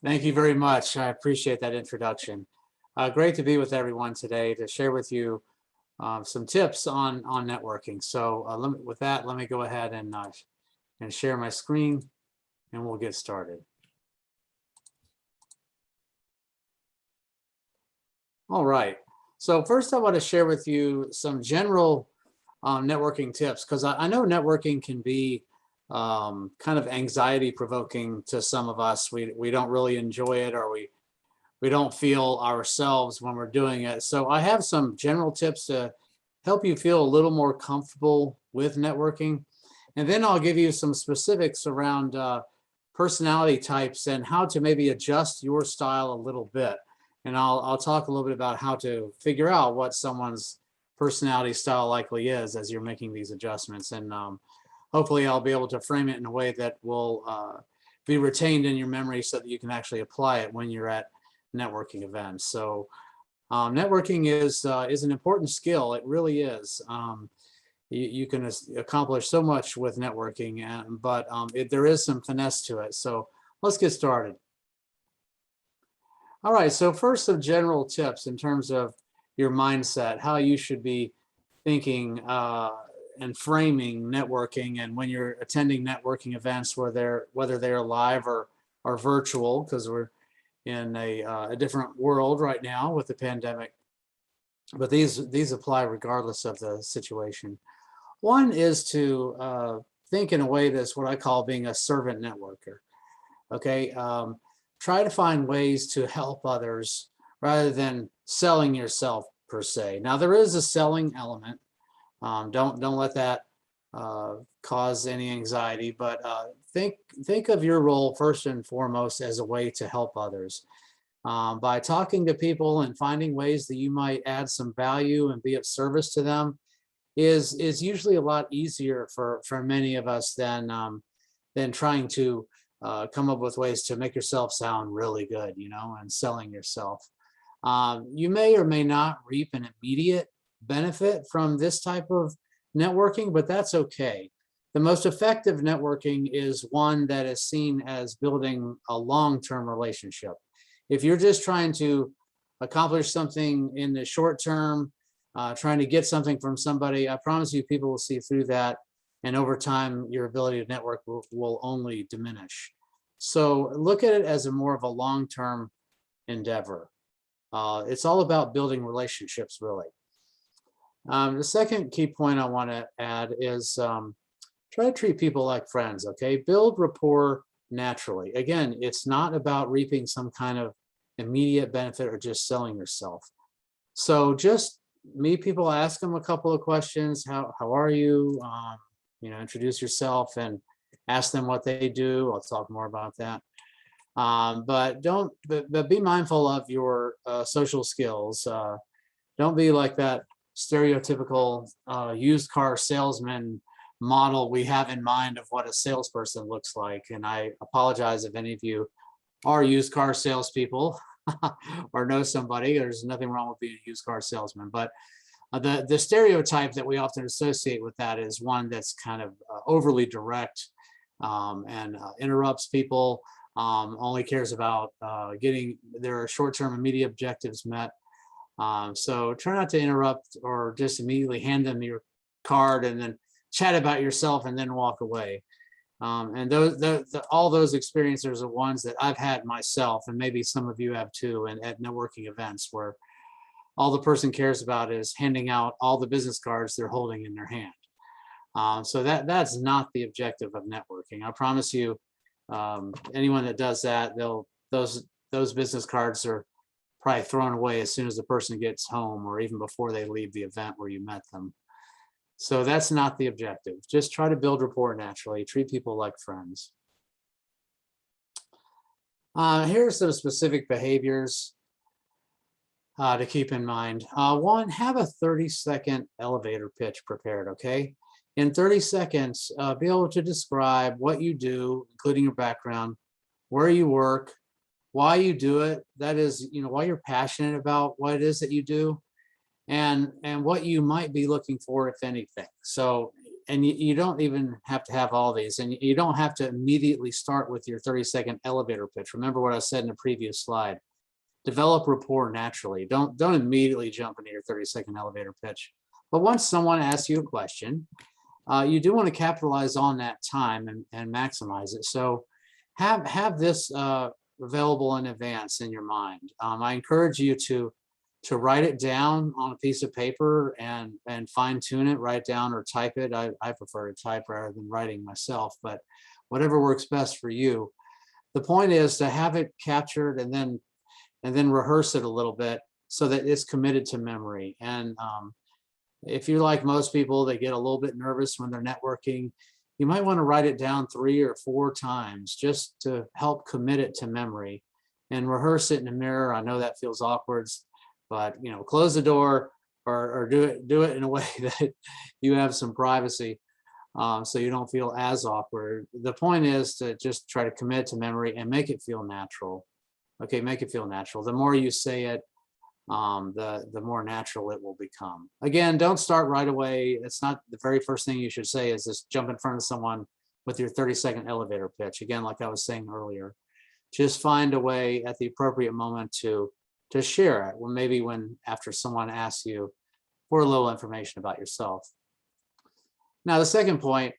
Thank you very much. I appreciate that introduction. Great to be with everyone today to share with you some tips on networking. So with that, let me go ahead and share my screen and we'll get started. All right. So first I want to share with you some general networking tips because I know networking can be kind of anxiety provoking to some of us. We don't really enjoy it, or we don't feel ourselves when we're doing it. So I have some general tips to help you feel a little more comfortable with networking. And then I'll give you some specifics around personality types and how to maybe adjust your style a little bit. And I'll talk a little bit about how to figure out what someone's personality style likely is as you're making these adjustments. And hopefully I'll be able to frame it in a way that will be retained in your memory so that you can actually apply it when you're at networking events. So networking is an important skill. It really is. You can accomplish so much with networking, but there is some finesse to it. So let's get started. All right, so first some general tips in terms of your mindset, how you should be thinking and framing networking, and when you're attending networking events, whether they're live or virtual, because we're in a different world right now with the pandemic. But these apply regardless of the situation. One is to think in a way that's what I call being a servant networker. Okay, try to find ways to help others rather than selling yourself per se. Now there is a selling element. Don't let that cause any anxiety, but think of your role first and foremost as a way to help others. By talking to people and finding ways that you might add some value and be of service to them is usually a lot easier for many of us than trying to come up with ways to make yourself sound really good, and selling yourself. You may or may not reap an immediate benefit from this type of networking, but that's okay. The most effective networking is one that is seen as building a long-term relationship. If you're just trying to accomplish something in the short term, trying to get something from somebody, I promise you people will see through that. And over time, your ability to network will only diminish. So look at it as more of a long-term endeavor. It's all about building relationships, really. The second key point I want to add is try to treat people like friends, okay? Build rapport naturally. Again, it's not about reaping some kind of immediate benefit or just selling yourself. So just meet people, ask them a couple of questions. How are you? Introduce yourself and ask them what they do. I'll talk more about that. But be mindful of your social skills. Don't be like that stereotypical used car salesman model we have in mind of what a salesperson looks like. And I apologize if any of you are used car salespeople or know somebody. There's nothing wrong with being a used car salesman, but the stereotype that we often associate with that is one that's kind of overly direct and interrupts people, only cares about getting their short-term immediate objectives met. So try not to interrupt or just immediately hand them your card and then chat about yourself and then walk away. And all those experiences are ones that I've had myself, and maybe some of you have too, and at networking events where all the person cares about is handing out all the business cards they're holding in their hand. So that's not the objective of networking. I promise you, anyone that does that, those business cards are probably thrown away as soon as the person gets home or even before they leave the event where you met them. So that's not the objective. Just try to build rapport naturally. Treat people like friends. Here are some specific behaviors to keep in mind. One, have a 30-second elevator pitch prepared, okay? In 30 seconds, be able to describe what you do, including your background, where you work, why you do it. That is, why you're passionate about what it is that you do, and what you might be looking for, if anything. So and you don't even have to have all these, and you don't have to immediately start with your 30-second elevator pitch. Remember what I said in the previous slide. Develop rapport naturally. Don't immediately jump into your 30-second elevator pitch. But once someone asks you a question, you do want to capitalize on that time and maximize it. So have this available in advance in your mind. I encourage you to write it down on a piece of paper and fine tune it, write it down or type it. I prefer to type rather than writing myself, but whatever works best for you. The point is to have it captured and then rehearse it a little bit so that it's committed to memory. And if you're like most people, they get a little bit nervous when they're networking. You might want to write it down 3 or 4 times just to help commit it to memory and rehearse it in the mirror. I know that feels awkward, but close the door or do it in a way that you have some privacy, so you don't feel as awkward. The point is to just try to commit to memory and make it feel natural. Okay, make it feel natural. The more you say it, the more natural it will become. Again, don't start right away. It's not the very first thing you should say is just jump in front of someone with your 30-second elevator pitch. Again, like I was saying earlier, just find a way at the appropriate moment to share it. Well, maybe after someone asks you for a little information about yourself. Now, the second point,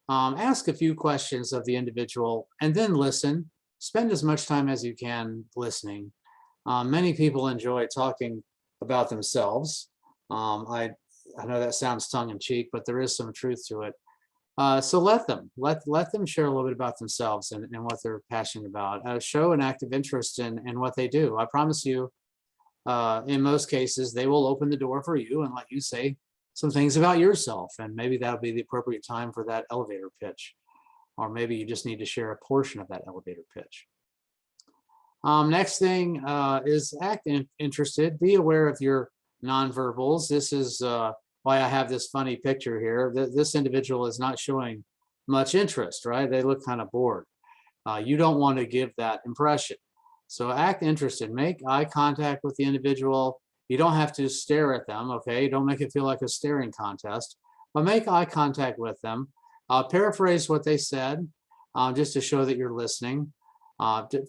ask a few questions of the individual and then listen. Spend as much time as you can listening. Many people enjoy talking about themselves. I know that sounds tongue-in-cheek, but there is some truth to it. So let them share a little bit about themselves and what they're passionate about. Show an active interest in what they do. I promise you, in most cases, they will open the door for you and let you say some things about yourself, and maybe that'll be the appropriate time for that elevator pitch, or maybe you just need to share a portion of that elevator pitch. Next thing is act interested. Be aware of your nonverbals. This is why I have this funny picture here. This individual is not showing much interest, right? They look kind of bored. You don't want to give that impression. So act interested. Make eye contact with the individual. You don't have to stare at them, okay? Don't make it feel like a staring contest, but make eye contact with them. Paraphrase what they said, just to show that you're listening.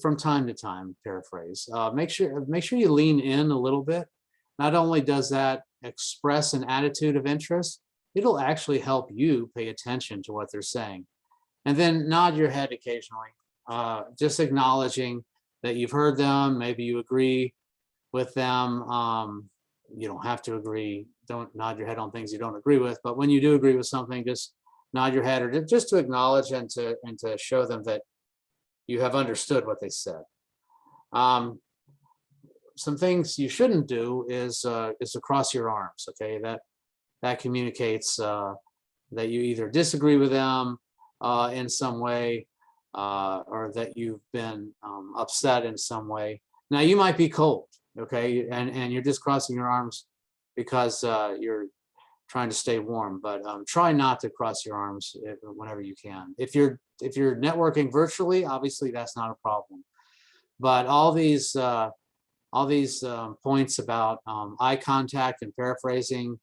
From time to time, paraphrase. Make sure you lean in a little bit. Not only does that express an attitude of interest, it'll actually help you pay attention to what they're saying. And then nod your head occasionally, just acknowledging that you've heard them. Maybe you agree with them. You don't have to agree. Don't nod your head on things you don't agree with. But when you do agree with something, just nod your head, or just to acknowledge and to show them that you have understood what they said. Some things you shouldn't do is to cross your arms. Okay, that communicates that you either disagree with them in some way, or that you've been upset in some way. Now, you might be cold, okay, and you're just crossing your arms because you're trying to stay warm, but try not to cross your arms whenever you can. If you're networking virtually, obviously that's not a problem. But all these points about eye contact and paraphrasing,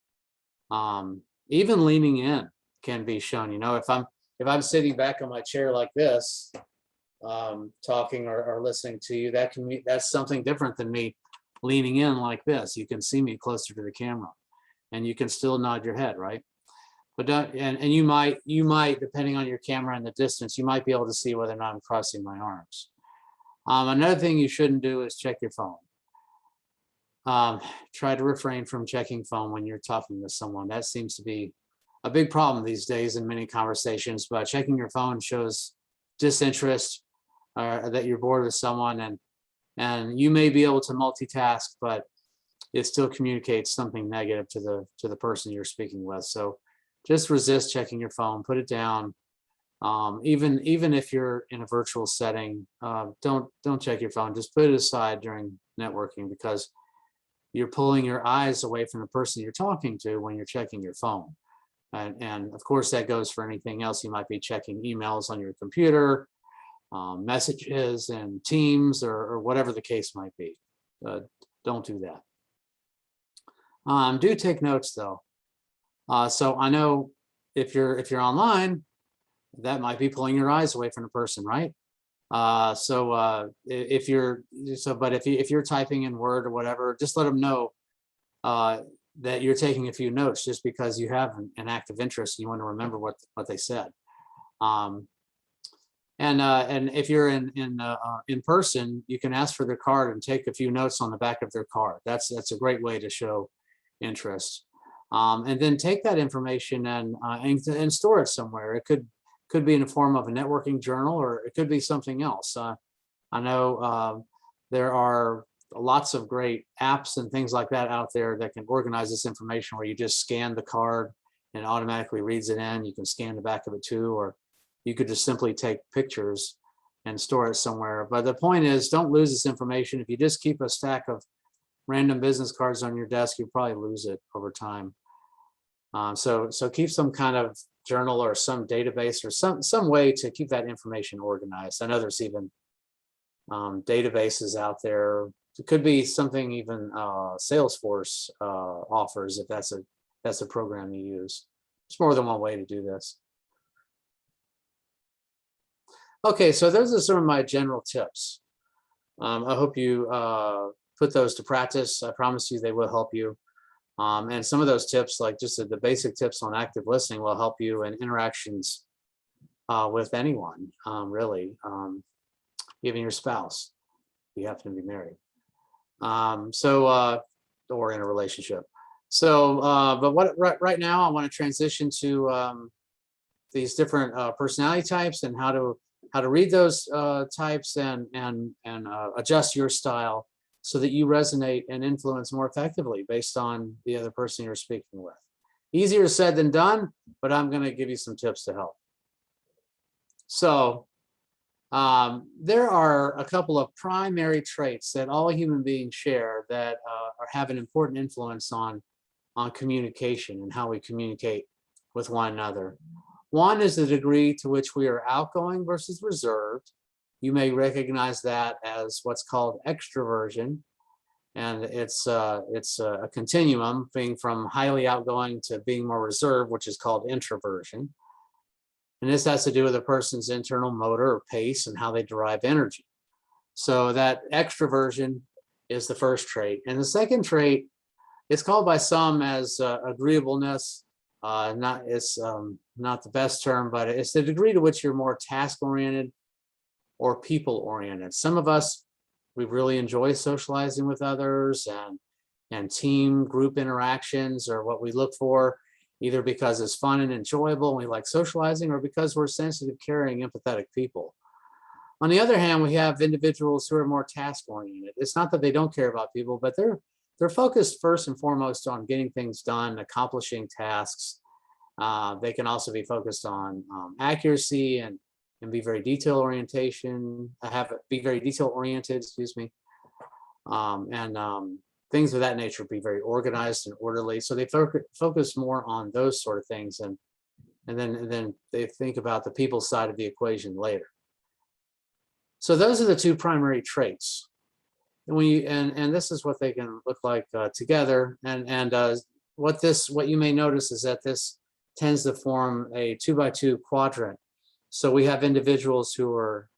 even leaning in can be shown. If I'm sitting back on my chair like this, talking or listening to you, that's something different than me leaning in like this. You can see me closer to the camera, and you can still nod your head, right? But you might, depending on your camera and the distance, you might be able to see whether or not I'm crossing my arms. Another thing you shouldn't do is check your phone. Try to refrain from checking phone when you're talking to someone. That seems to be a big problem these days in many conversations, but checking your phone shows disinterest, that you're bored with someone, and you may be able to multitask, but it still communicates something negative to the person you're speaking with. So just resist checking your phone, put it down. Even if you're in a virtual setting, don't check your phone. Just put it aside during networking, because you're pulling your eyes away from the person you're talking to when you're checking your phone. And of course, that goes for anything else. You might be checking emails on your computer, messages and Teams, or whatever the case might be. Don't do that. Do take notes though. So I know if you're online, that might be pulling your eyes away from the person, right? If you're but if you're typing in Word or whatever, just let them know that you're taking a few notes, just because you have an active interest. You want to remember what they said. And if you're in person, you can ask for their card and take a few notes on the back of their card. That's a great way to show interest. And then take that information and store it somewhere. It could be in the form of a networking journal, or it could be something else. I know there are lots of great apps and things like that out there that can organize this information, where you just scan the card and it automatically reads it in. You can scan the back of it too, or you could just simply take pictures and store it somewhere. But the point is, don't lose this information. If you just keep a stack of random business cards on your desk, you'll probably lose it over time. So keep some kind of journal or some database or some way to keep that information organized. I know there's even databases out there. It could be something even Salesforce offers, if that's a program you use. There's more than one way to do this. Okay, so those are some of my general tips. I hope you put those to practice. I promise you they will help you. And some of those tips, like just the basic tips on active listening, will help you in interactions with anyone, really, even your spouse, if you happen to be married, or in a relationship. So, but right now I want to transition to these different personality types, and how to read those types and adjust your style so that you resonate and influence more effectively based on the other person you're speaking with. Easier said than done, but I'm going to give you some tips to help. So there are a couple of primary traits that all human beings share that have an important influence on communication and how we communicate with one another. One is the degree to which we are outgoing versus reserved. You may recognize that as what's called extroversion, and it's a continuum, being from highly outgoing to being more reserved, which is called introversion. And this has to do with a person's internal motor or pace and how they derive energy. So that extroversion is the first trait. And the second trait, it's called by some as agreeableness. It's not the best term, but it's the degree to which you're more task-oriented or people-oriented. Some of us, we really enjoy socializing with others, and team group interactions are what we look for, either because it's fun and enjoyable and we like socializing, or because we're sensitive, caring, empathetic people. On the other hand, we have individuals who are more task-oriented. It's not that they don't care about people, but they're focused first and foremost on getting things done, accomplishing tasks. They can also be focused on accuracy and be very detail oriented, excuse me, and things of that nature, be very organized and orderly. So they focus more on those sort of things, and then they think about the people side of the equation later. So those are the two primary traits. And this is what they can look like together. And what you may notice is that this tends to form a 2x2 quadrant. So we have individuals who are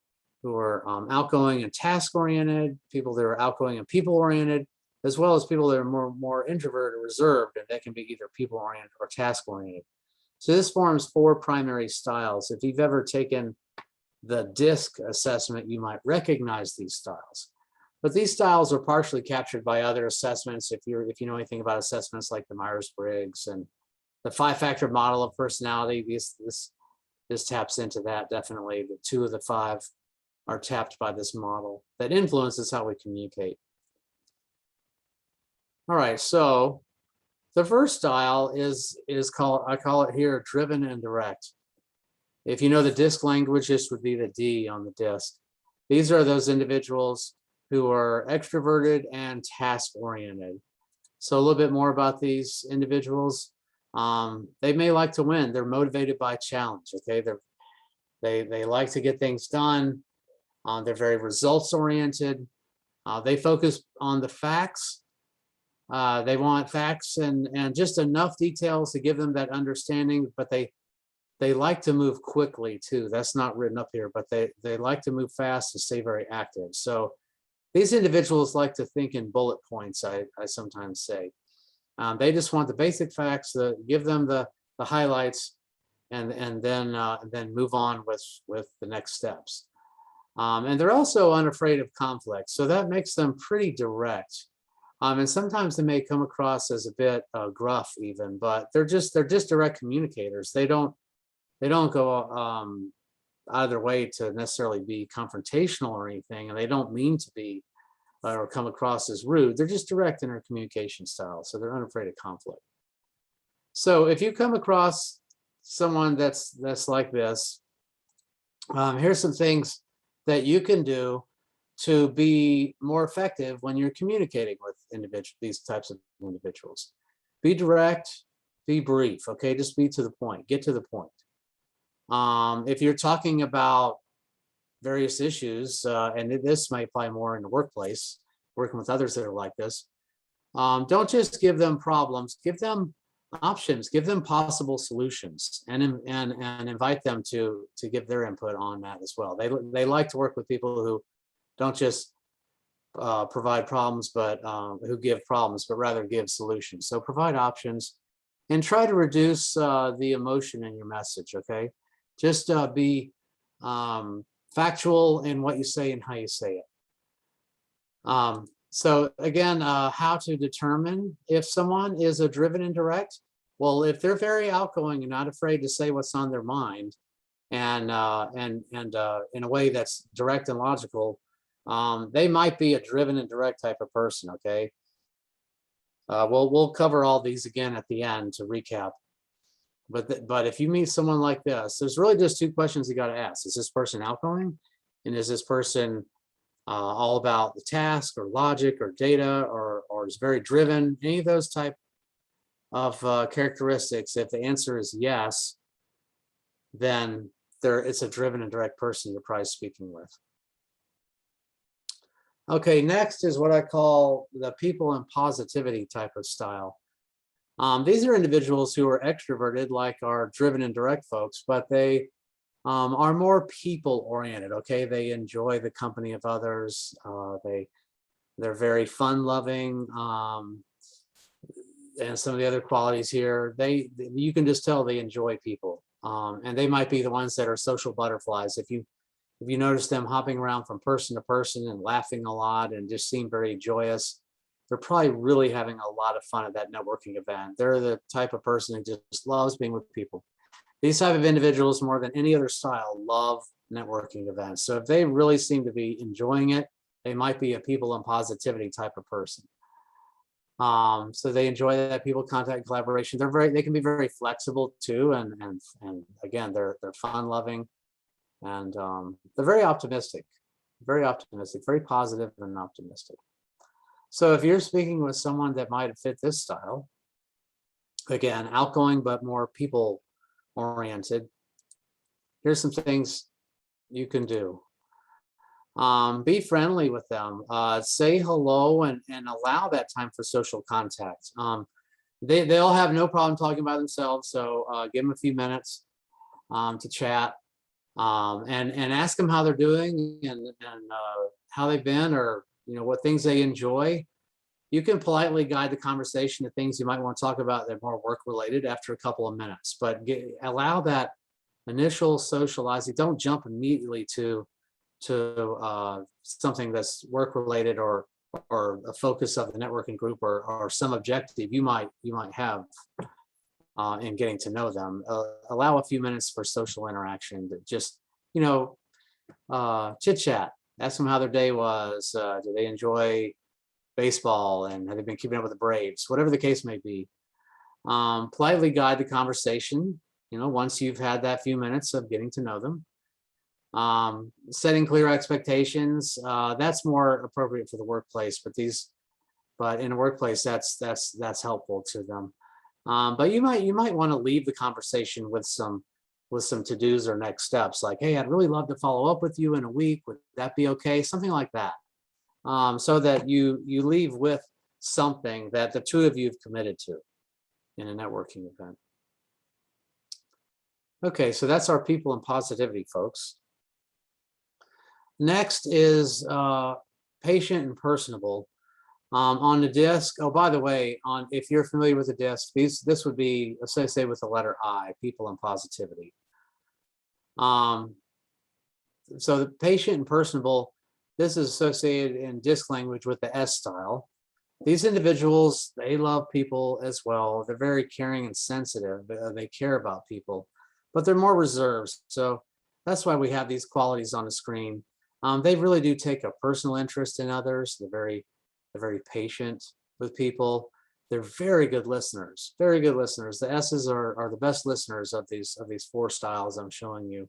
outgoing and task-oriented, people that are outgoing and people-oriented, as well as people that are more introverted or reserved, and they can be either people-oriented or task-oriented. So this forms 4 primary styles. If you've ever taken the DISC assessment, you might recognize these styles. But these styles are partially captured by other assessments. If you know anything about assessments like the Myers-Briggs and the 5-factor model of personality, this taps into that definitely. The 2 of the 5 are tapped by this model that influences how we communicate. All right, so the first style is called, I call it here, driven and direct. If you know the DISC language, this would be the D on the DISC. These are those individuals who are extroverted and task-oriented. So a little bit more about these individuals. They may like to win. They're motivated by challenge. Okay, they like to get things done. They're very results-oriented. They focus on the facts. They want facts and just enough details to give them that understanding, but they they like to move quickly too. That's not written up here, but they like to move fast and stay very active. So these individuals like to think in bullet points, I sometimes say. They just want the basic facts, give them the highlights, and then move on with the next steps. And they're also unafraid of conflict, so that makes them pretty direct. And sometimes they may come across as a bit gruff, even, but they're just direct communicators. They don't go out of their way to necessarily be confrontational or anything, and they don't mean to be or come across as rude. They're just direct in their communication style, so they're unafraid of conflict. So if you come across someone that's like this, here's some things that you can do to be more effective when you're communicating with these types of individuals. Be direct, be brief, okay? Just be to the point, get to the point. If you're talking about various issues, and this might apply more in the workplace, working with others that are like this, don't just give them problems, give them options, give them possible solutions, and invite them to give their input on that as well. They like to work with people who don't just provide problems, but who give problems, but rather give solutions. So provide options and try to reduce the emotion in your message, okay? Just be factual in what you say and how you say it. So again, how to determine if someone is a driven and direct? Well, if they're very outgoing and not afraid to say what's on their mind, and in a way that's direct and logical, they might be a driven and direct type of person. Okay. We'll cover all these again at the end to recap. But if you meet someone like this, there's really just two questions you got to ask. Is this person outgoing? And is this person all about the task or logic or data, or is very driven? Any of those type of characteristics, if the answer is yes, then it's a driven and direct person you're probably speaking with. Okay, next is what I call the people and positivity type of style. These are individuals who are extroverted like our driven and direct folks, but they are more people oriented. Okay, they enjoy the company of others. They're very fun loving, and some of the other qualities here, you can just tell they enjoy people, and they might be the ones that are social butterflies. If you notice them hopping around from person to person and laughing a lot and just seem very joyous, they're probably really having a lot of fun at that networking event. They're the type of person who just loves being with people. These type of individuals, more than any other style, love networking events. So if they really seem to be enjoying it, they might be a people and positivity type of person. So they enjoy that people contact collaboration. They can be very flexible too, and again, they're fun loving, and they're very optimistic, very positive and optimistic. So if you're speaking with someone that might fit this style, again, outgoing but more people oriented, here's some things you can do. Be friendly with them, say hello, and allow that time for social contact. They'll have no problem talking about themselves, so give them a few minutes to chat, and ask them how they're doing, and how they've been, or what things they enjoy. You can politely guide the conversation to things you might want to talk about that are more work related after a couple of minutes, but allow that initial socializing. Don't jump immediately to something that's work related, or a focus of the networking group, or some objective you might have in getting to know them. Allow a few minutes for social interaction, to just chit chat. Ask them how their day was. Do they enjoy baseball, and have they been keeping up with the Braves? Whatever the case may be. Politely guide the conversation, once you've had that few minutes of getting to know them. Setting clear expectations, that's more appropriate for the workplace, but in a workplace, that's helpful to them. But you might want to leave the conversation with some to-dos or next steps, like, hey, I'd really love to follow up with you in a week. Would that be okay? Something like that. So that you leave with something that the two of you have committed to in a networking event. Okay, so that's our people and positivity, folks. Next is patient and personable. On the disc, oh, by the way, on if you're familiar with the disc, this would be associated with the letter I, people and positivity. Um, so the patient and personable, this is associated in disc language with the S style. These individuals, they love people as well. They're very caring and sensitive. They care about people, but they're more reserved. So that's why we have these qualities on the screen. They really do take a personal interest in others. They're very patient with people. They're very good listeners. Very good listeners. The S's are the best listeners of these four styles I'm showing you.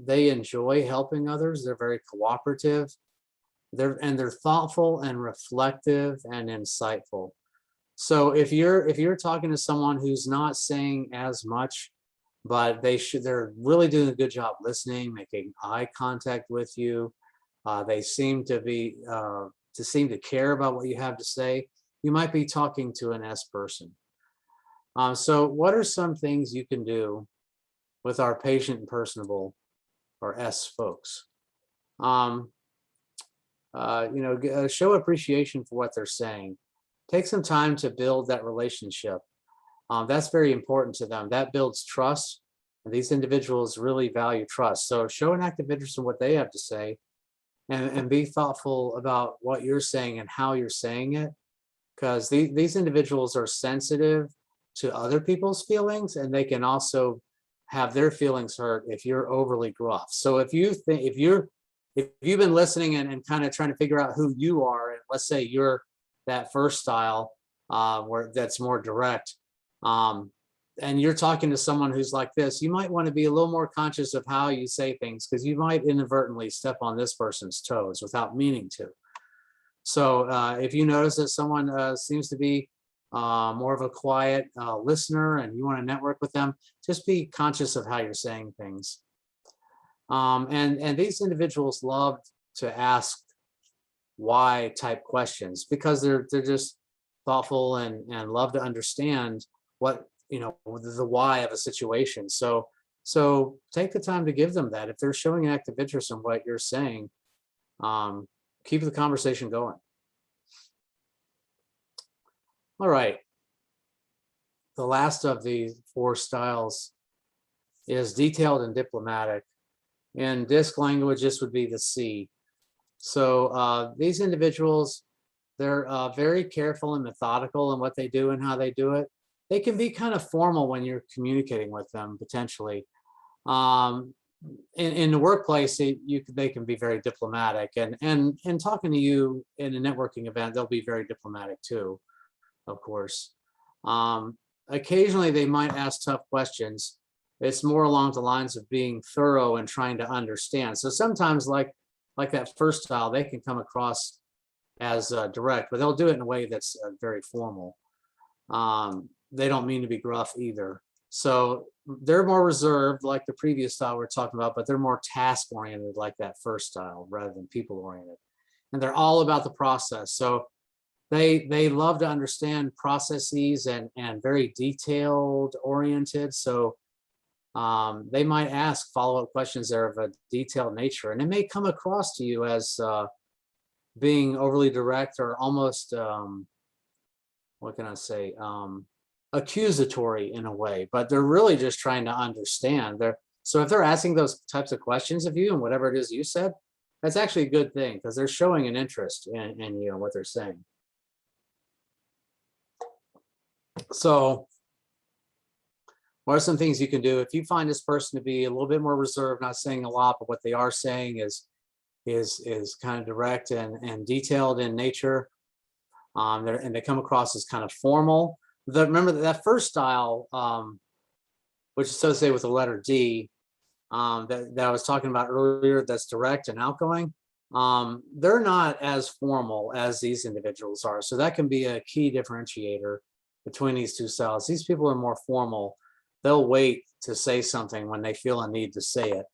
They enjoy helping others. They're very cooperative. They're thoughtful and reflective and insightful. So if you're talking to someone who's not saying as much, but they're really doing a good job listening, making eye contact with you. They seem to care about what you have to say. You might be talking to an S person. So what are some things you can do with our patient and personable or S folks? Show appreciation for what they're saying. Take some time to build that relationship. That's very important to them. That builds trust. And these individuals really value trust. So show an active interest in what they have to say, and be thoughtful about what you're saying and how you're saying it. Because these individuals are sensitive to other people's feelings, and they can also have their feelings hurt if you're overly gruff. So if you've been listening and kind of trying to figure out who you are, and let's say you're that first style where that's more direct, and you're talking to someone who's like this, you might want to be a little more conscious of how you say things, because you might inadvertently step on this person's toes without meaning to. So if you notice that someone seems to be more of a quiet listener and you want to network with them, just be conscious of how you're saying things. And these individuals love to ask why type questions, because they're just thoughtful and love to understand what, the why of a situation. So take the time to give them that. If they're showing active interest in what you're saying, keep the conversation going. All right. The last of the four styles is detailed and diplomatic. In disc language, this would be the C. So these individuals, they're very careful and methodical in what they do and how they do it. They can be kind of formal when you're communicating with them, potentially. In the workplace, they can be very diplomatic, and talking to you in a networking event, they'll be very diplomatic too, of course. Occasionally, they might ask tough questions. It's more along the lines of being thorough and trying to understand. So sometimes, like that first style, they can come across as direct, but they'll do it in a way that's very formal. They don't mean to be gruff either. So they're more reserved, like the previous style we're talking about, but they're more task oriented, like that first style, rather than people oriented. And they're all about the process. So they love to understand processes and very detailed oriented. So they might ask follow-up questions that are of a detailed nature, and it may come across to you as being overly direct or almost what can I say, accusatory in a way, but they're really just trying to understand. So if they're asking those types of questions of you and whatever it is you said, that's actually a good thing, because they're showing an interest in you and what they're saying. So what are some things you can do if you find this person to be a little bit more reserved, not saying a lot, but what they are saying is kind of direct and detailed in nature, and they come across as kind of formal. Remember that first style, which is associated with the letter D, that I was talking about earlier, that's direct and outgoing. They're not as formal as these individuals are. So that can be a key differentiator between these two styles. These people are more formal. They'll wait to say something when they feel a need to say it.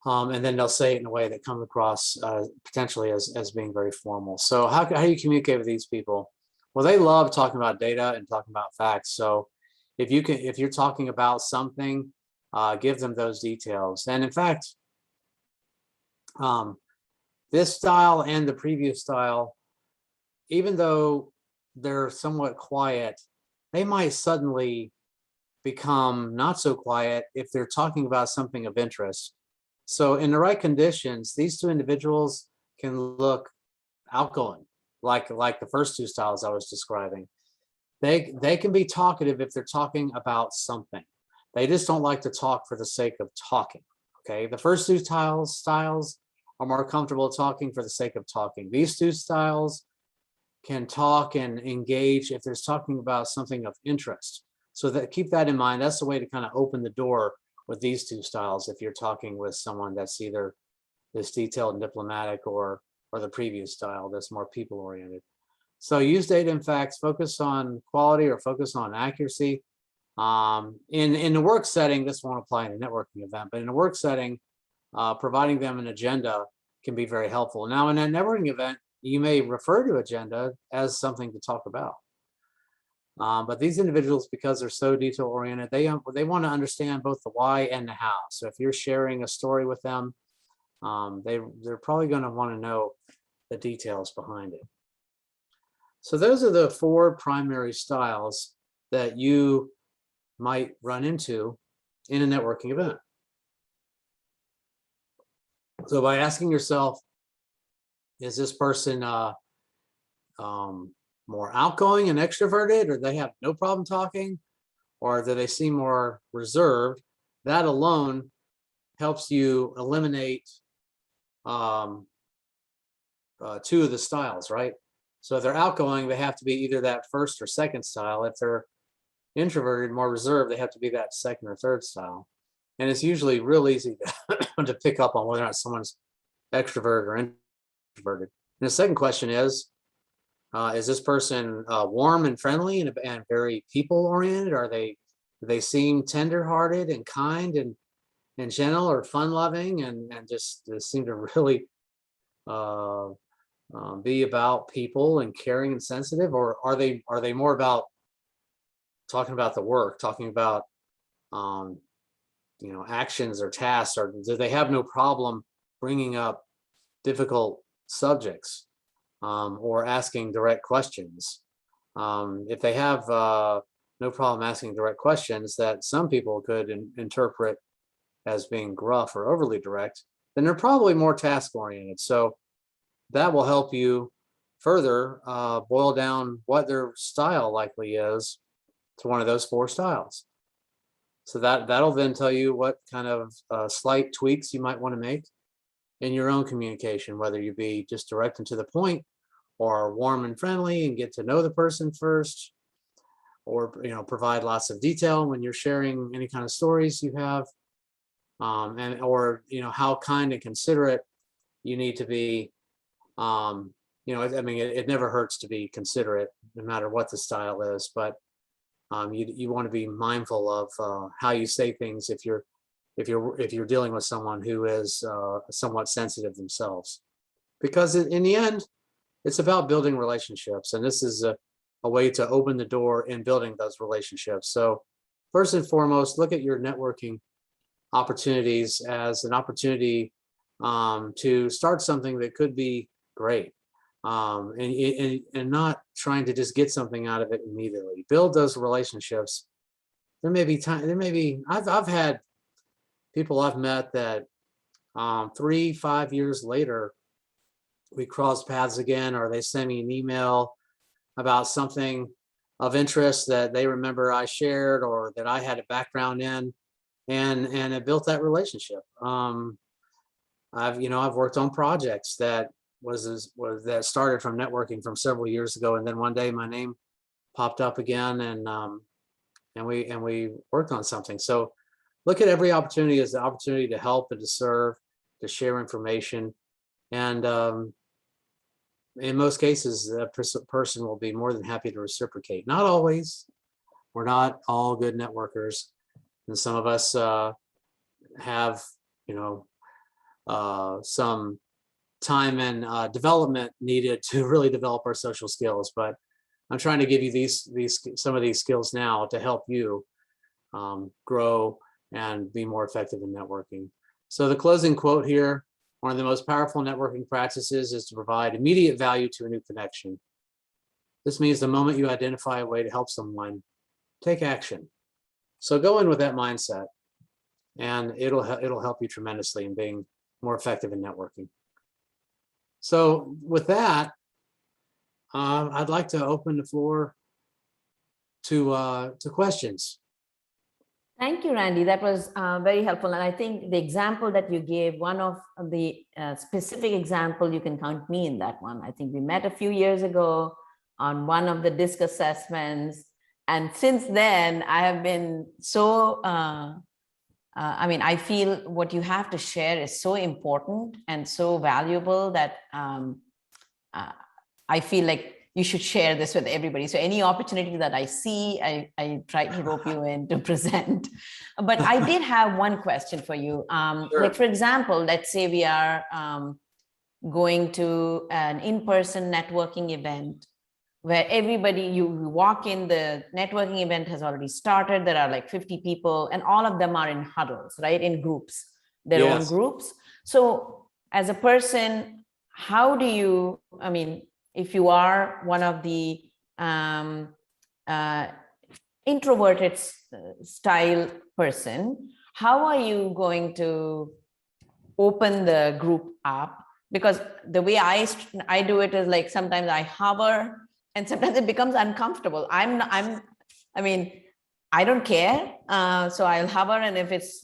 And then they'll say it in a way that comes across potentially as being very formal. So how do you communicate with these people? Well, they love talking about data and talking about facts. So if you're talking about something, give them those details. And in fact, um, this style and the previous style, even though they're somewhat quiet, they might suddenly become not so quiet if they're talking about something of interest. So in the right conditions, these two individuals can look outgoing, like the first two styles I was describing. They can be talkative if they're talking about something. They just don't like to talk for the sake of talking. Okay, the first two styles are more comfortable talking for the sake of talking. These two styles can talk and engage if there's talking about something of interest. So that, keep that in mind. That's the way to kind of open the door with these two styles if you're talking with someone that's either this detailed and diplomatic or the previous style that's more people oriented. So use data and facts, focus on quality or focus on accuracy. In the work setting, this won't apply in a networking event, but in a work setting, providing them an agenda can be very helpful. Now, in a networking event, you may refer to agenda as something to talk about. But these individuals, because they're so detail oriented, they want to understand both the why and the how. So if you're sharing a story with them, they're probably going to want to know the details behind it. So those are the 4 primary styles that you might run into in a networking event. So by asking yourself, is this person more outgoing and extroverted, or they have no problem talking, or do they seem more reserved? That alone helps you eliminate 2 of the styles, right? So if they're outgoing, they have to be either that first or second style. If they're introverted, more reserved, they have to be that second or third style. And it's usually real easy to pick up on whether or not someone's extroverted or introverted. And the second question is this person warm and friendly and very people oriented? Do they seem tender-hearted and kind and gentle, or fun loving and just seem to really be about people and caring and sensitive? Or are they more about talking about the work, talking about actions or tasks, or do they have no problem bringing up difficult subjects or asking direct questions? If they have no problem asking direct questions that some people could interpret as being gruff or overly direct, then they're probably more task oriented. So that will help you further boil down what their style likely is to one of those 4 styles. So that'll then tell you what kind of slight tweaks you might want to make in your own communication, whether you be just direct and to the point, or warm and friendly and get to know the person first, or provide lots of detail when you're sharing any kind of stories you have, or how kind and considerate you need to be. I mean, it never hurts to be considerate, no matter what the style is, but you want to be mindful of how you say things if you're dealing with someone who is somewhat sensitive themselves, because in the end, it's about building relationships, and this is a way to open the door in building those relationships. So first and foremost, look at your networking opportunities as an opportunity to start something that could be great, and not trying to just get something out of it immediately. Build those relationships. There may be I've had people I've met that 3-5 years later, we cross paths again, or they send me an email about something of interest that they remember I shared or that I had a background in, and it built that relationship. I've worked on projects that that started from networking from several years ago, and then one day my name popped up again, and we worked on something. So look at every opportunity as the opportunity to help and to serve, to share information, and in most cases, the person will be more than happy to reciprocate. Not always. We're not all good networkers, and some of us have some time and development needed to really develop our social skills. But I'm trying to give you some of these skills now to help you grow and be more effective in networking. So the closing quote here: one of the most powerful networking practices is to provide immediate value to a new connection. This means the moment you identify a way to help someone, take action. So go in with that mindset, and it'll help you tremendously in being more effective in networking. So with that, I'd like to open the floor to questions. Thank you, Randy. That was very helpful. And I think the example that you gave, one of the specific example, you can count me in that one. I think we met a few years ago on one of the DISC assessments. And since then, I have been so, I mean, I feel what you have to share is so important and so valuable that I feel like you should share this with everybody. So any opportunity that I see, I try to rope you in to present. But I did have one question for you. Sure. Like, for example, let's say we are going to an in-person networking event where everybody, you walk in, the networking event has already started. There are like 50 people and all of them are in huddles, right? In groups, their own groups. So as a person, how do you, I mean, if you are one of the introverted style person, how are you going to open the group up? Because the way I do it is like, sometimes I hover and sometimes it becomes uncomfortable. I mean, I don't care. So I'll hover, and if it's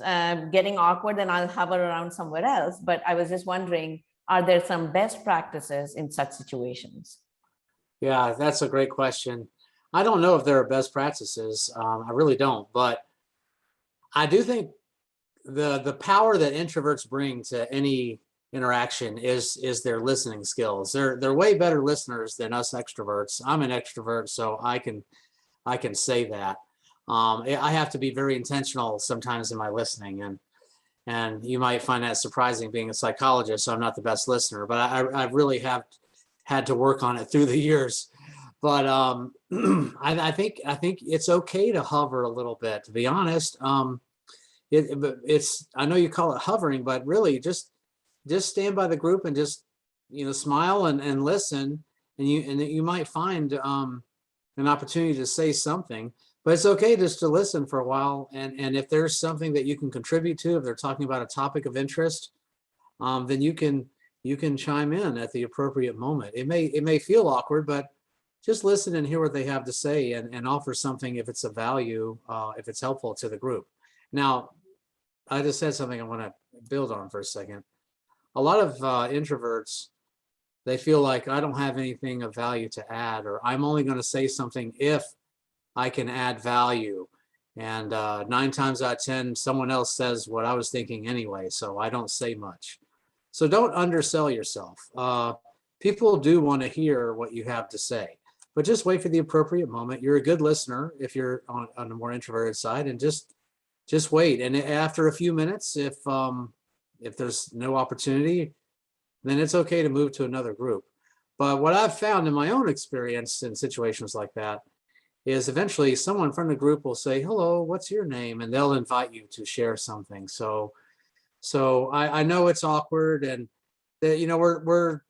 getting awkward, then I'll hover around somewhere else. But I was just wondering, are there some best practices in such situations? Yeah, that's a great question. I don't know if there are best practices. I really don't, but I do think the power that introverts bring to any interaction is their listening skills. They're way better listeners than us extroverts. I'm an extrovert, so I can say that. I have to be very intentional sometimes in my listening, and you might find that surprising being a psychologist. So I'm not the best listener, but I really have had to work on it through the years. But I think it's okay to hover a little bit, to be honest. It's, I know you call it hovering, but really just stand by the group and just, smile and listen, and you might find an opportunity to say something. But it's okay just to listen for a while, and if there's something that you can contribute to, if they're talking about a topic of interest, then you can chime in at the appropriate moment. It may feel awkward, but just listen and hear what they have to say, and offer something if it's of value, if it's helpful to the group. Now, I just said something I want to build on for a second. A lot of introverts, they feel like I don't have anything of value to add, or I'm only going to say something if I can add value. And 9 times out of 10, someone else says what I was thinking anyway, so I don't say much. So don't undersell yourself. People do want to hear what you have to say, but just wait for the appropriate moment. You're a good listener if you're on the more introverted side, and just wait. And after a few minutes, if there's no opportunity, then it's okay to move to another group. But what I've found in my own experience in situations like that is eventually someone from the group will say, "Hello, what's your name?" And they'll invite you to share something. So I know it's awkward, and that,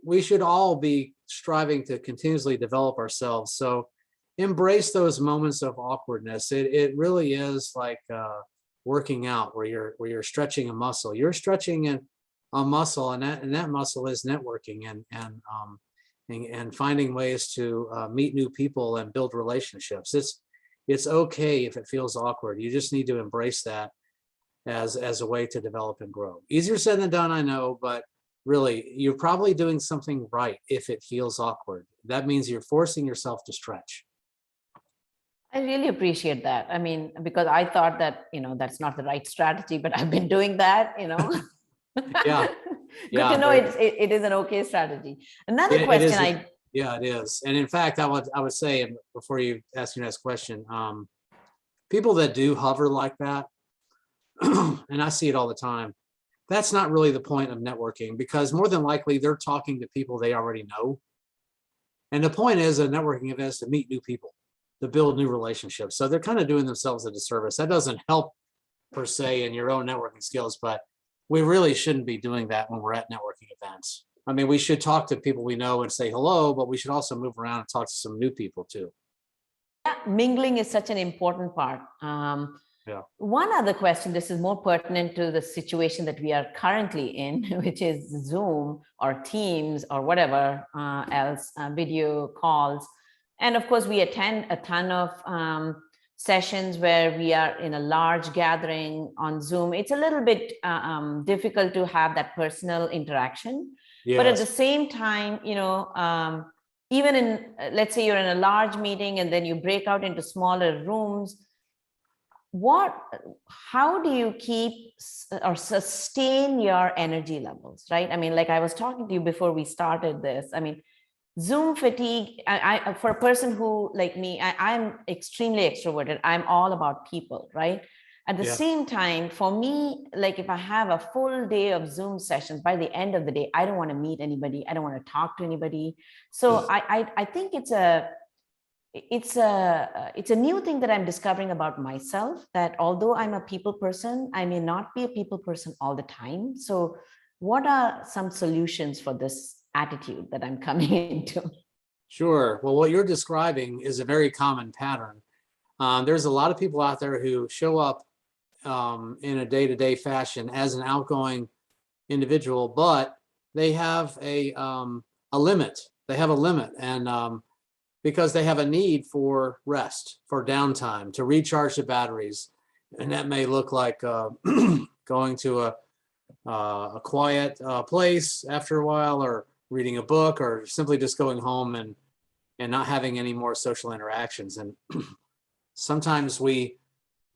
we should all be striving to continuously develop ourselves. So embrace those moments of awkwardness. It really is like working out, where you're stretching a muscle. You're stretching a muscle, and that muscle is networking and finding ways to meet new people and build relationships. It's okay if it feels awkward. You just need to embrace that as a way to develop and grow. Easier said than done, I know, but really, you're probably doing something right if it feels awkward. That means you're forcing yourself to stretch. I really appreciate that. I mean, because I thought that, that's not the right strategy, but I've been doing that, Yeah. Good to know it is an okay strategy. Another question Yeah, it is. And in fact, I would say, and before you ask your next question, people that do hover like that, and I see it all the time, that's not really the point of networking, because more than likely they're talking to people they already know. And the point is a networking event is to meet new people, to build new relationships. So they're kind of doing themselves a disservice. That doesn't help per se in your own networking skills, but we really shouldn't be doing that when we're at networking events. I mean, we should talk to people we know and say hello, but we should also move around and talk to some new people too. Yeah, mingling is such an important part. Yeah. One other question, this is more pertinent to the situation that we are currently in, which is Zoom or Teams or whatever else, video calls. And of course, we attend a ton of sessions where we are in a large gathering on Zoom. It's a little bit difficult to have that personal interaction. Yes. But at the same time, you know, even in, let's say you're in a large meeting and then you break out into smaller rooms, how do you keep or sustain your energy levels, right? I mean, like I was talking to you before we started this, I mean, Zoom fatigue, for a person who like me, I'm extremely extroverted. I'm all about people, right? At the same time, for me, like if I have a full day of Zoom sessions, by the end of the day, I don't want to meet anybody. I don't want to talk to anybody. So I think it's a new thing that I'm discovering about myself, that although I'm a people person, I may not be a people person all the time. So what are some solutions for this attitude that I'm coming into? Sure. Well, what you're describing is a very common pattern. There's a lot of people out there who show up in a day-to-day fashion as an outgoing individual, but they have a limit. They have a limit, and because they have a need for rest, for downtime, to recharge the batteries, and that may look like going to a quiet place after a while, or reading a book, or simply just going home and not having any more social interactions. And sometimes we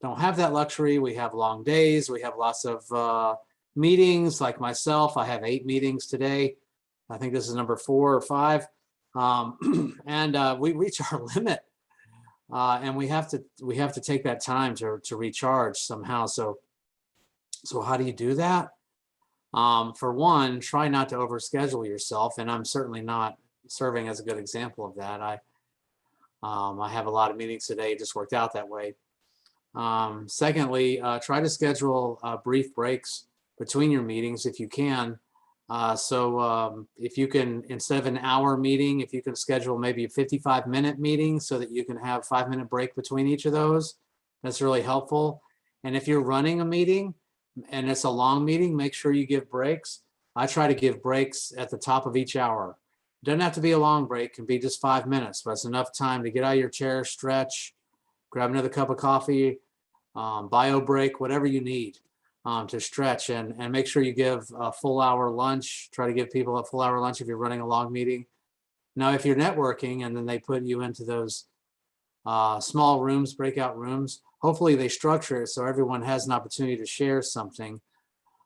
don't have that luxury. We have long days. We have lots of meetings. Like myself, I have 8 meetings today. I think this is number 4 or 5. And we reach our limit, and we have to take that time to recharge somehow. So how do you do that? For one, try not to overschedule yourself, and I'm certainly not serving as a good example of that. I have a lot of meetings today. It just worked out that way. Secondly, try to schedule brief breaks between your meetings if you can. So if you can, instead of an hour meeting, if you can schedule maybe a 55-minute meeting so that you can have 5-minute break between each of those, that's really helpful. And if you're running a meeting and it's a long meeting, make sure you give breaks. I try to give breaks at the top of each hour. It doesn't have to be a long break, it can be just 5 minutes, but it's enough time to get out of your chair, stretch, grab another cup of coffee, bio break, whatever you need to stretch, and make sure you give a full hour lunch. Try to give people a full hour lunch if you're running a long meeting. Now, if you're networking and then they put you into those small rooms, breakout rooms, hopefully they structure it so everyone has an opportunity to share something.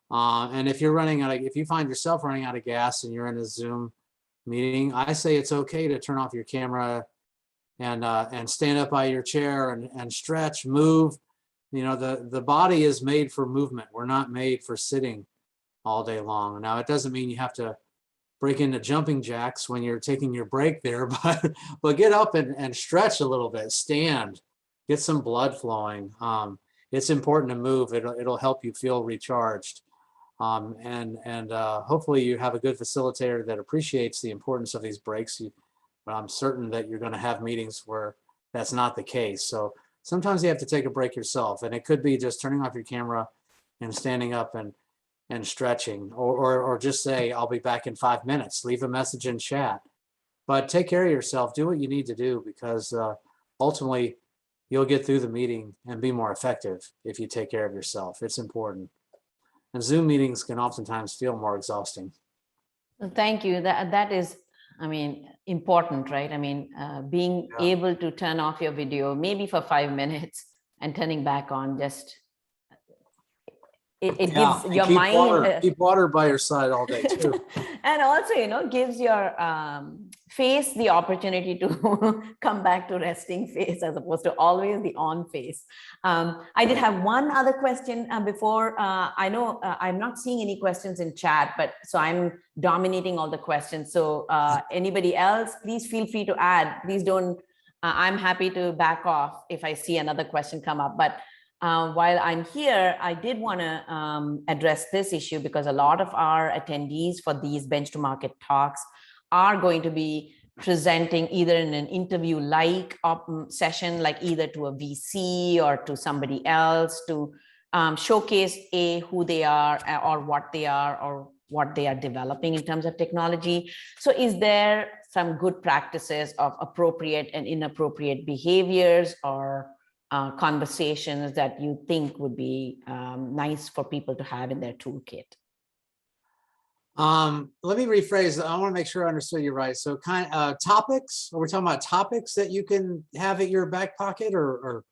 And if you're if you find yourself running out of gas and you're in a Zoom meeting, I say it's okay to turn off your camera and stand up by your chair and stretch, move. You know, the body is made for movement. We're not made for sitting all day long. Now, it doesn't mean you have to break into jumping jacks when you're taking your break there, but get up and stretch a little bit, stand, get some blood flowing. It's important to move. It'll help you feel recharged. And hopefully you have a good facilitator that appreciates the importance of these breaks. But I'm certain that you're going to have meetings where that's not the case. So sometimes you have to take a break yourself, and it could be just turning off your camera and standing up and stretching, or just say, I'll be back in 5 minutes, leave a message in chat. But take care of yourself, do what you need to do, because ultimately you'll get through the meeting and be more effective if you take care of yourself. It's important. And Zoom meetings can oftentimes feel more exhausting. Thank you. That is, I mean, important, right? I mean, being able to turn off your video, maybe for 5 minutes, and turning back on, just it Yeah, gives and your mind keep water by your side all day too. and also, gives your face the opportunity to come back to resting face as opposed to always the on face. I did have one other question before. I know I'm not seeing any questions in chat, but so I'm dominating all the questions. So anybody else, please feel free to add. Please don't, I'm happy to back off if I see another question come up. But while I'm here, I did want to address this issue because a lot of our attendees for these Bench2Market talks are going to be presenting either in an interview-like session, like either to a VC or to somebody else to showcase who they are or what they are developing in terms of technology. So is there some good practices of appropriate and inappropriate behaviors or conversations that you think would be nice for people to have in their toolkit? Let me rephrase. I want to make sure I understood you right. So topics, are we talking about topics that you can have at your back pocket or?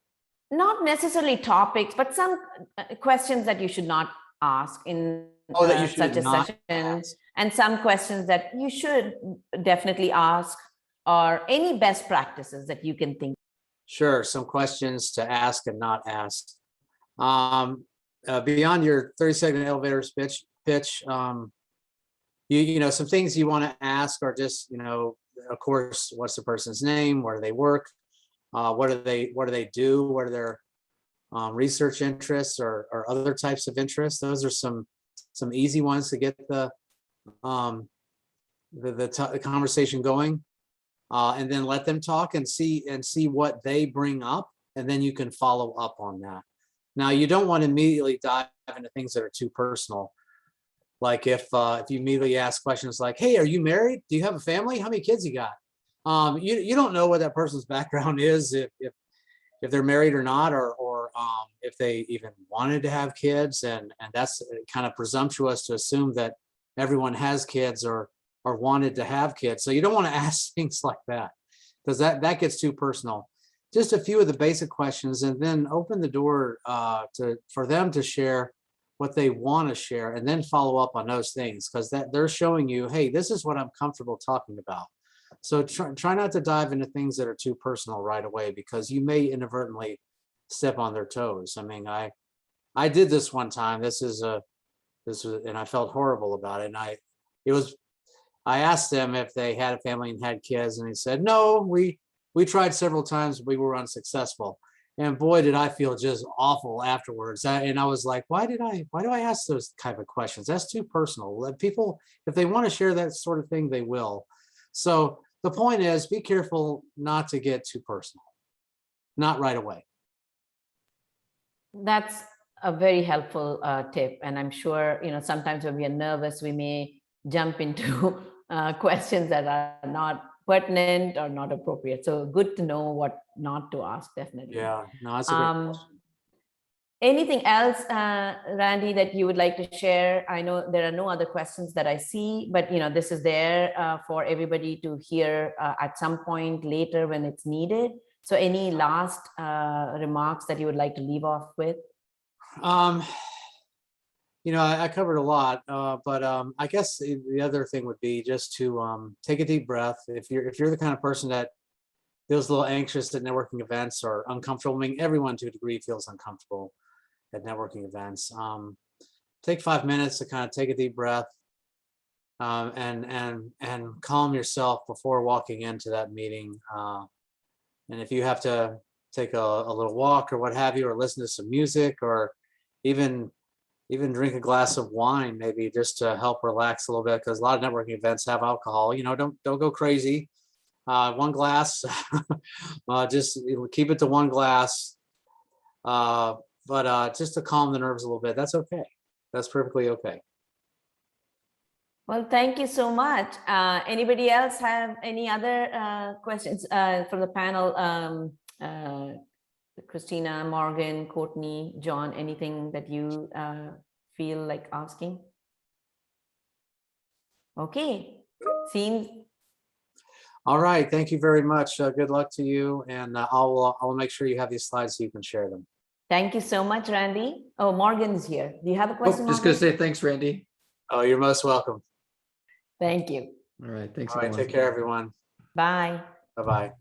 Not necessarily topics, but some questions that you should not ask in that you should such a not session, ask. and some questions that you should definitely ask, or any best practices that you can think. Sure, some questions to ask and not ask. Beyond your 30-second elevator pitch, some things you want to ask are just, of course, what's the person's name, where do they work, what do they do, what are their research interests or other types of interests. Those are some easy ones to get the conversation going, and then let them talk and see what they bring up, and then you can follow up on that. Now, you don't want to immediately dive into things that are too personal. Like if you immediately ask questions like, "Hey, are you married? Do you have a family? How many kids you got?" You don't know what that person's background is, if they're married or not, or if they even wanted to have kids, and that's kind of presumptuous to assume that everyone has kids or wanted to have kids. So you don't want to ask things like that, because that gets too personal. Just a few of the basic questions, and then open the door for them to share what they want to share, and then follow up on those things, because they're showing you, hey, this is what I'm comfortable talking about. So try not to dive into things that are too personal right away, because you may inadvertently step on their toes. I mean, I did this one time. This was, and I felt horrible about it. And I asked them if they had a family and had kids, and they said, no, we tried several times, we were unsuccessful. And boy, did I feel just awful afterwards. And I was like, why do I ask those type of questions? That's too personal. Let people, if they want to share that sort of thing, they will. So the point is, be careful not to get too personal, not right away. That's a very helpful tip. And I'm sure, sometimes when we are nervous, we may jump into questions that are not pertinent or not appropriate. So good to know what not to ask, definitely. Yeah, no, that's a great question. Anything else, Randy, that you would like to share? I know there are no other questions that I see, but this is there for everybody to hear at some point later when it's needed. So any last remarks that you would like to leave off with? I covered a lot, but I guess the other thing would be just to take a deep breath. If you're the kind of person that feels a little anxious at networking events or uncomfortable, I mean, everyone to a degree feels uncomfortable at networking events. Take 5 minutes to kind of take a deep breath, and calm yourself before walking into that meeting. And if you have to take a little walk or what have you, or listen to some music, or even drink a glass of wine, maybe just to help relax a little bit, because a lot of networking events have alcohol. Don't go crazy. One glass, just keep it to one glass. But just to calm the nerves a little bit, that's okay. That's perfectly okay. Well, thank you so much. Anybody else have any other questions from the panel? Christina, Morgan, Courtney, John, anything that you feel like asking? Okay, seems. All right, thank you very much. Good luck to you, and I'll make sure you have these slides so you can share them. Thank you so much, Randy. Oh, Morgan's here. Do you have a Oh, question? just gonna Morgan? say thanks, Randy. Oh, you're most welcome. Thank you. All right, thanks All right, everyone. take care, everyone. Bye. Bye-bye.